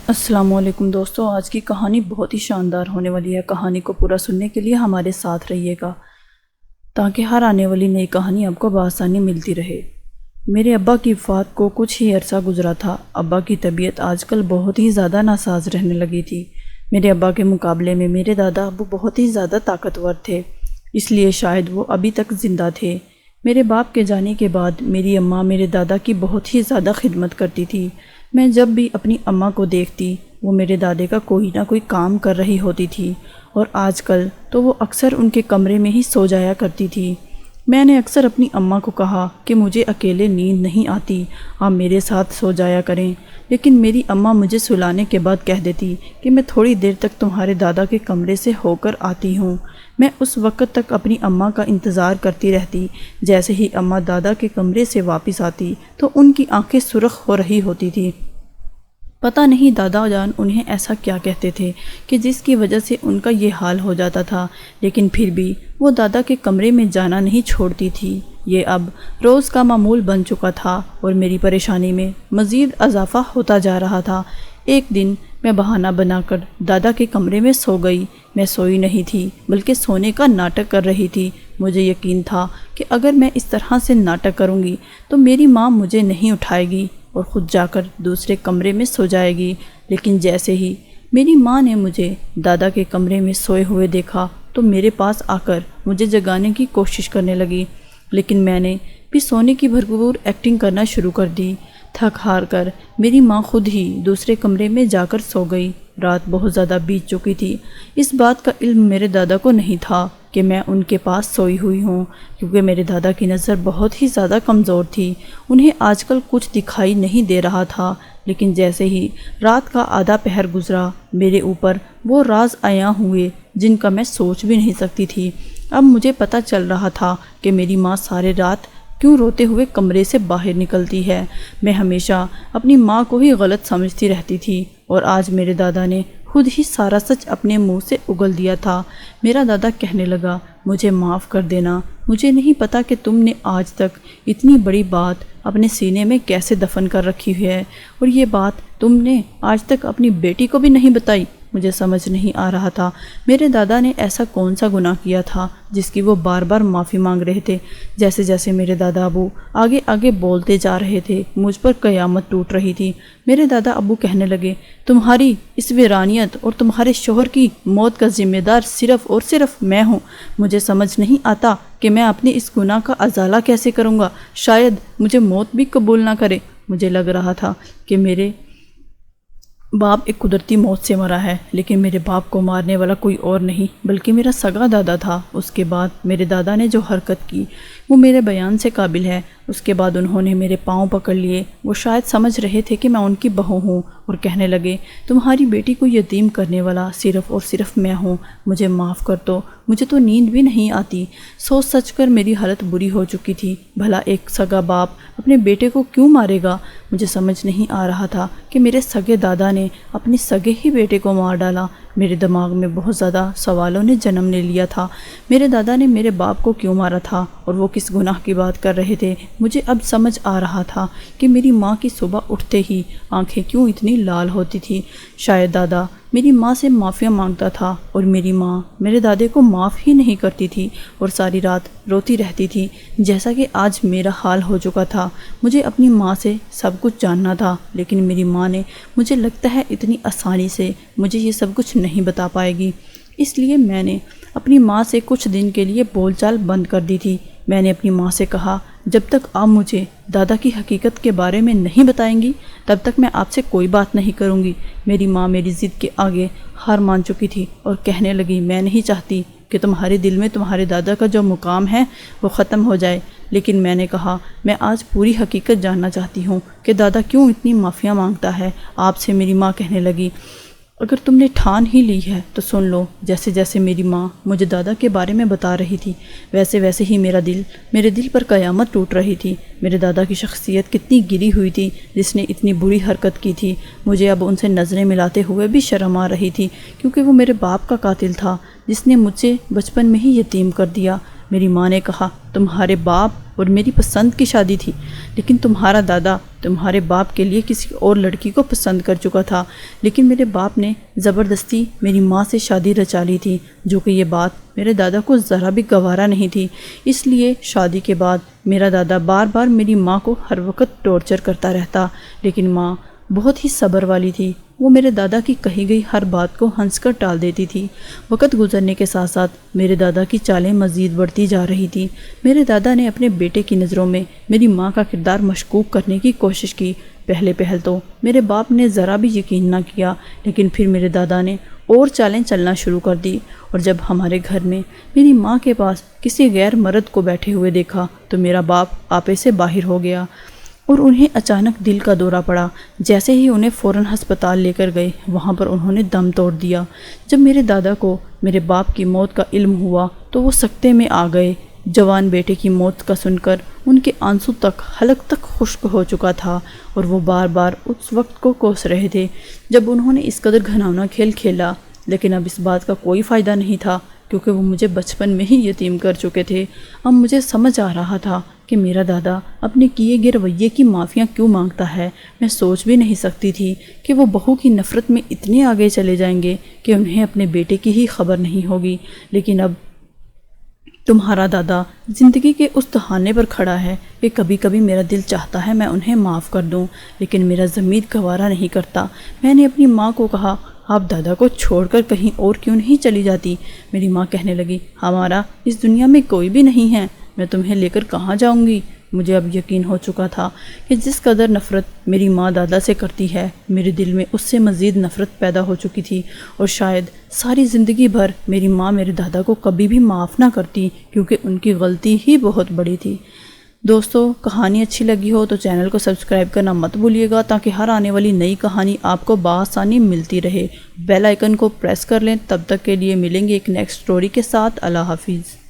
السلام علیکم دوستو، آج کی کہانی بہت ہی شاندار ہونے والی ہے۔ کہانی کو پورا سننے کے لیے ہمارے ساتھ رہیے گا تاکہ ہر آنے والی نئی کہانی آپ کو بآسانی ملتی رہے۔ میرے ابا کی وفات کو کچھ ہی عرصہ گزرا تھا۔ ابا کی طبیعت آج کل بہت ہی زیادہ ناساز رہنے لگی تھی۔ میرے ابا کے مقابلے میں میرے دادا ابو بہت ہی زیادہ طاقتور تھے، اس لیے شاید وہ ابھی تک زندہ تھے۔ میرے باپ کے جانے کے بعد میری اماں میرے دادا کی بہت ہی زیادہ خدمت کرتی تھی۔ میں جب بھی اپنی اماں کو دیکھتی وہ میرے دادے کا کوئی نہ کوئی کام کر رہی ہوتی تھی، اور آج کل تو وہ اکثر ان کے کمرے میں ہی سو جایا کرتی تھی۔ میں نے اکثر اپنی اماں کو کہا کہ مجھے اکیلے نیند نہیں آتی، آپ میرے ساتھ سو جایا کریں، لیکن میری اماں مجھے سلانے کے بعد کہہ دیتی کہ میں تھوڑی دیر تک تمہارے دادا کے کمرے سے ہو کر آتی ہوں۔ میں اس وقت تک اپنی اماں کا انتظار کرتی رہتی۔ جیسے ہی اماں دادا کے کمرے سے واپس آتی تو ان کی آنکھیں سرخ ہو رہی ہوتی تھی۔ پتہ نہیں دادا جان انہیں ایسا کیا کہتے تھے کہ جس کی وجہ سے ان کا یہ حال ہو جاتا تھا، لیکن پھر بھی وہ دادا کے کمرے میں جانا نہیں چھوڑتی تھی۔ یہ اب روز کا معمول بن چکا تھا اور میری پریشانی میں مزید اضافہ ہوتا جا رہا تھا۔ ایک دن میں بہانہ بنا کر دادا کے کمرے میں سو گئی۔ میں سوئی نہیں تھی بلکہ سونے کا ناٹک کر رہی تھی۔ مجھے یقین تھا کہ اگر میں اس طرح سے ناٹک کروں گی تو میری ماں مجھے نہیں اٹھائے گی اور خود جا کر دوسرے کمرے میں سو جائے گی، لیکن جیسے ہی میری ماں نے مجھے دادا کے کمرے میں سوئے ہوئے دیکھا تو میرے پاس آ کر مجھے جگانے کی کوشش کرنے لگی، لیکن میں نے بھی سونے کی بھرپور ایکٹنگ کرنا شروع کر دی۔ تھک ہار کر میری ماں خود ہی دوسرے کمرے میں جا کر سو گئی۔ رات بہت زیادہ بیت چکی تھی۔ اس بات کا علم میرے دادا کو نہیں تھا کہ میں ان کے پاس سوئی ہوئی ہوں، کیونکہ میرے دادا کی نظر بہت ہی زیادہ کمزور تھی۔ انہیں آج کل کچھ دکھائی نہیں دے رہا تھا، لیکن جیسے ہی رات کا آدھا پہر گزرا میرے اوپر وہ راز عیاں ہوئے جن کا میں سوچ بھی نہیں سکتی تھی۔ اب مجھے پتہ چل رہا تھا کہ میری ماں سارے رات کیوں روتے ہوئے کمرے سے باہر نکلتی ہے۔ میں ہمیشہ اپنی ماں کو ہی غلط سمجھتی رہتی تھی، اور آج میرے دادا نے خود ہی سارا سچ اپنے منہ سے اگل دیا تھا۔ میرا دادا کہنے لگا، مجھے معاف کر دینا، مجھے نہیں پتا کہ تم نے آج تک اتنی بڑی بات اپنے سینے میں کیسے دفن کر رکھی ہے، اور یہ بات تم نے آج تک اپنی بیٹی کو بھی نہیں بتائی۔ مجھے سمجھ نہیں آ رہا تھا میرے دادا نے ایسا کون سا گناہ کیا تھا جس کی وہ بار بار معافی مانگ رہے تھے۔ جیسے جیسے میرے دادا ابو آگے آگے بولتے جا رہے تھے مجھ پر قیامت ٹوٹ رہی تھی۔ میرے دادا ابو کہنے لگے، تمہاری اس ویرانیت اور تمہارے شوہر کی موت کا ذمہ دار صرف اور صرف میں ہوں۔ مجھے سمجھ نہیں آتا کہ میں اپنے اس گناہ کا ازالہ کیسے کروں گا۔ شاید مجھے موت بھی قبول نہ کرے۔ مجھے لگ رہا تھا کہ میرے باپ ایک قدرتی موت سے مرا ہے، لیکن میرے باپ کو مارنے والا کوئی اور نہیں بلکہ میرا سگا دادا تھا۔ اس کے بعد میرے دادا نے جو حرکت کی وہ میرے بیان سے قابل ہے۔ اس کے بعد انہوں نے میرے پاؤں پکڑ لیے۔ وہ شاید سمجھ رہے تھے کہ میں ان کی بہو ہوں، اور کہنے لگے، تمہاری بیٹی کو یتیم کرنے والا صرف اور صرف میں ہوں، مجھے معاف کر دو، مجھے تو نیند بھی نہیں آتی۔ سوچ سچ کر میری حالت بری ہو چکی تھی۔ بھلا ایک سگا باپ اپنے بیٹے کو کیوں مارے گا؟ مجھے سمجھ نہیں آ رہا تھا کہ میرے سگے دادا نے اپنے سگے ہی بیٹے کو مار ڈالا۔ میرے دماغ میں بہت زیادہ سوالوں نے جنم لے لیا تھا۔ میرے دادا نے میرے باپ کو کیوں مارا تھا، اور وہ کس گناہ کی بات کر رہے تھے؟ مجھے اب سمجھ آ رہا تھا کہ میری ماں کی صبح اٹھتے ہی آنکھیں کیوں اتنی لال ہوتی تھی۔ شاید دادا میری ماں سے معافیاں مانگتا تھا، اور میری ماں میرے دادے کو معاف ہی نہیں کرتی تھی اور ساری رات روتی رہتی تھی، جیسا کہ آج میرا حال ہو چکا تھا۔ مجھے اپنی ماں سے سب کچھ جاننا تھا، لیکن میری ماں نے مجھے لگتا ہے اتنی آسانی سے مجھے یہ سب کچھ نہیں بتا پائے گی۔ اس لیے میں نے اپنی ماں سے کچھ دن کے لیے بول چال بند کر دی تھی۔ میں نے اپنی ماں سے کہا، جب تک آپ مجھے دادا کی حقیقت کے بارے میں نہیں بتائیں گی تب تک میں آپ سے کوئی بات نہیں کروں گی۔ میری ماں میری ضد کے آگے ہار مان چکی تھی اور کہنے لگی، میں نہیں چاہتی کہ تمہارے دل میں تمہارے دادا کا جو مقام ہے وہ ختم ہو جائے، لیکن میں نے کہا، میں آج پوری حقیقت جاننا چاہتی ہوں کہ دادا کیوں اتنی معافیاں مانگتا ہے آپ سے۔ میری ماں کہنے لگی، اگر تم نے ٹھان ہی لی ہے تو سن لو۔ جیسے جیسے میری ماں مجھے دادا کے بارے میں بتا رہی تھی ویسے ویسے ہی میرے دل پر قیامت ٹوٹ رہی تھی۔ میرے دادا کی شخصیت کتنی گری ہوئی تھی جس نے اتنی بری حرکت کی تھی۔ مجھے اب ان سے نظریں ملاتے ہوئے بھی شرم آ رہی تھی، کیونکہ وہ میرے باپ کا قاتل تھا جس نے مجھے بچپن میں ہی یتیم کر دیا۔ میری ماں نے کہا تمہارے باپ اور میری پسند کی شادی تھی، لیکن تمہارا دادا تمہارے باپ کے لیے کسی اور لڑکی کو پسند کر چکا تھا، لیکن میرے باپ نے زبردستی میری ماں سے شادی رچا لی تھی، جو کہ یہ بات میرے دادا کو ذرا بھی گوارا نہیں تھی۔ اس لیے شادی کے بعد میرا دادا بار بار میری ماں کو ہر وقت ٹارچر کرتا رہتا، لیکن ماں بہت ہی صبر والی تھی۔ وہ میرے دادا کی کہی گئی ہر بات کو ہنس کر ٹال دیتی تھی۔ وقت گزرنے کے ساتھ ساتھ میرے دادا کی چالیں مزید بڑھتی جا رہی تھیں۔ میرے دادا نے اپنے بیٹے کی نظروں میں میری ماں کا کردار مشکوک کرنے کی کوشش کی۔ پہل تو میرے باپ نے ذرا بھی یقین نہ کیا، لیکن پھر میرے دادا نے اور چالیں چلنا شروع کر دی، اور جب ہمارے گھر میں میری ماں کے پاس کسی غیر مرد کو بیٹھے ہوئے دیکھا تو میرا باپ آپے سے باہر ہو گیا اور انہیں اچانک دل کا دورہ پڑا۔ جیسے ہی انہیں فوراً ہسپتال لے کر گئے، وہاں پر انہوں نے دم توڑ دیا۔ جب میرے دادا کو میرے باپ کی موت کا علم ہوا تو وہ سکتے میں آ گئے۔ جوان بیٹے کی موت کا سن کر ان کے آنسو تک حلق تک خشک ہو چکا تھا، اور وہ بار بار اس وقت کو کوس رہے تھے جب انہوں نے اس قدر گھناؤنا کھیل کھیلا۔ لیکن اب اس بات کا کوئی فائدہ نہیں تھا، کیونکہ وہ مجھے بچپن میں ہی یتیم کر چکے تھے۔ اب مجھے سمجھ آ رہا تھا کہ میرا دادا اپنے کیے گئے رویے کی معافیاں کیوں مانگتا ہے۔ میں سوچ بھی نہیں سکتی تھی کہ وہ بہو کی نفرت میں اتنے آگے چلے جائیں گے کہ انہیں اپنے بیٹے کی ہی خبر نہیں ہوگی۔ لیکن اب تمہارا دادا زندگی کے اس دہانے پر کھڑا ہے کہ کبھی کبھی میرا دل چاہتا ہے میں انہیں معاف کر دوں، لیکن میرا ضمیر گوارا نہیں کرتا۔ میں نے اپنی ماں کو کہا آپ دادا کو چھوڑ کر کہیں اور کیوں نہیں چلی جاتی؟ میری ماں کہنے لگی ہمارا اس دنیا میں کوئی بھی نہیں ہے، میں تمہیں لے کر کہاں جاؤں گی؟ مجھے اب یقین ہو چکا تھا کہ جس قدر نفرت میری ماں دادا سے کرتی ہے، میرے دل میں اس سے مزید نفرت پیدا ہو چکی تھی، اور شاید ساری زندگی بھر میری ماں میرے دادا کو کبھی بھی معاف نہ کرتی، کیونکہ ان کی غلطی ہی بہت بڑی تھی۔ دوستو، کہانی اچھی لگی ہو تو چینل کو سبسکرائب کرنا مت بھولیے گا، تاکہ ہر آنے والی نئی کہانی آپ کو بآسانی ملتی رہے۔ بیل آئیکن کو پریس کر لیں۔ تب تک کے لیے ملیں گے ایک نیکسٹ سٹوری کے ساتھ۔ اللہ حافظ۔